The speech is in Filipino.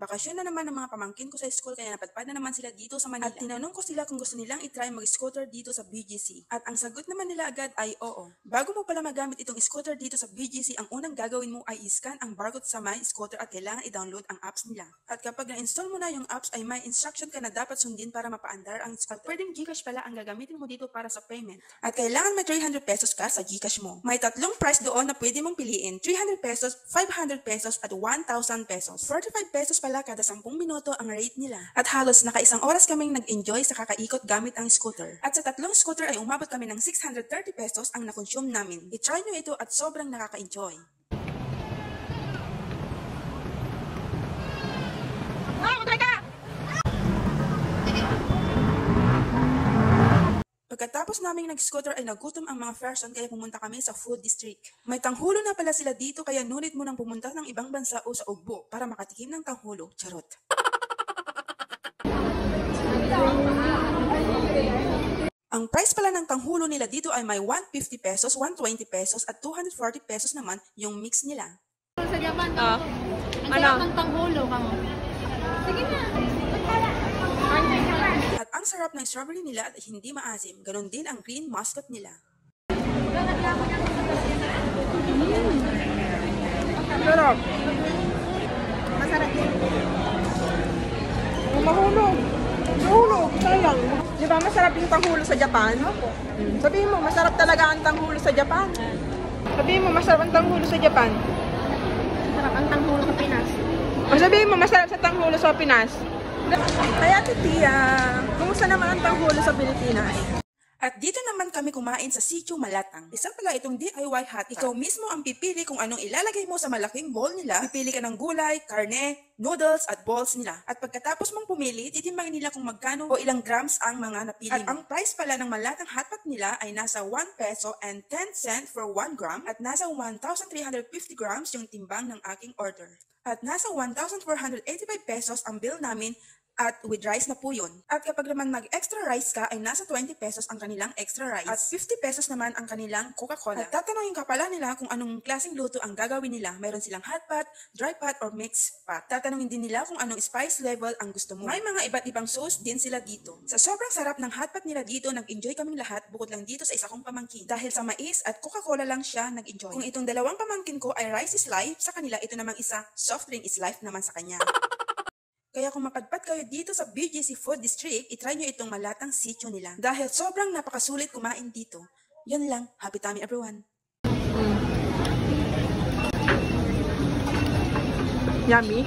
Bakasyon na naman ng mga pamangkin ko sa school kaya napadpad na naman sila dito sa Manila. At tinanong ko sila kung gusto nilang itry mag-scooter dito sa BGC. At ang sagot naman nila agad ay oo. Bago mo pala magamit itong scooter dito sa BGC, ang unang gagawin mo ay i-scan ang barcode sa my scooter at kailangan i-download ang apps nila. At kapag na-install mo na yung apps ay may instruction ka na dapat sundin para mapaandar ang scooter. At pwedeng Gcash pala ang gagamitin mo dito para sa payment. At kailangan may 300 pesos ka sa Gcash mo. May tatlong price doon na pwede mong piliin, 300 pesos, 500 pesos at 1,000 pesos. 45 pesos pala kada 10 minuto ang rate nila. At halos naka-isang oras kaming nag-enjoy sa kakaikot gamit ang scooter. At sa tatlong scooter ay umabot kami ng 630 pesos ang na-consume namin. I-try nyo ito at sobrang nakaka-enjoy. Pagkatapos naming nag-scooter ay nagutom ang mga person kaya pumunta kami sa food district. May tanghulo na pala sila dito kaya nunit mo nang pumunta ng ibang bansa o sa ugbo para makatikim ng tanghulo. Charot. Ang price pala ng tanghulo nila dito ay may 150 pesos, 120 pesos at 240 pesos naman yung mix nila. Sa Japan, ang sarap ng tanghulo ka mo. Sige na. At ang sarap ng strawberry nila at hindi maasim. Ganon din ang green muscat nila. Sarap. Masarap din. Mahulog. Mahulog. Sayang. Di ba masarap yung tanghulo sa Japan? Sabihin mo, masarap talaga ang tanghulo sa Japan. Sabihin mo, masarap ang tanghulo sa Japan. Masarap ang tanghulo sa Pinas. O sabihin mo, masarap sa tanghulo sa Pinas. Kaya titiya, kumusta naman ang tanghulo sa Pilipinas? At dito naman kami kumain sa Sitio Malatang. Isa pala itong DIY hot pot. Ikaw mismo ang pipili kung anong ilalagay mo sa malaking bowl nila. Pipili ka ng gulay, karne, noodles at balls nila. At pagkatapos mong pumili, titimbangin nila kung magkano o ilang grams ang mga napili mo. At ang price pala ng Malatang hot pot nila ay nasa 1 peso and 10 cent for 1 gram at nasa 1,350 grams yung timbang ng aking order. At nasa 1,485 pesos ang bill namin at with rice na po yun. At kapag naman mag-extra rice ka ay nasa 20 pesos ang kanilang extra rice. At 50 pesos naman ang kanilang Coca-Cola. At tatanungin ka pala nila kung anong klaseng luto ang gagawin nila. Mayroon silang hot pot, dry pot, or mixed pot. Tatanungin din nila kung anong spice level ang gusto mo. May mga iba't ibang sauce din sila dito. Sa sobrang sarap ng hot pot nila dito, nag-enjoy kaming lahat bukod lang dito sa isa kong pamangkin. Dahil sa mais at Coca-Cola lang siya nag-enjoy. Kung itong dalawang pamangkin ko ay rice is life, sa kanila ito namang isa, soft drink is life naman sa kanya. Kaya kung mapadpad kayo dito sa BGC Food District, itry nyo itong Malatang sitio nila. Dahil sobrang napakasulit kumain dito. Yun lang. Happy tummy everyone. Yummy.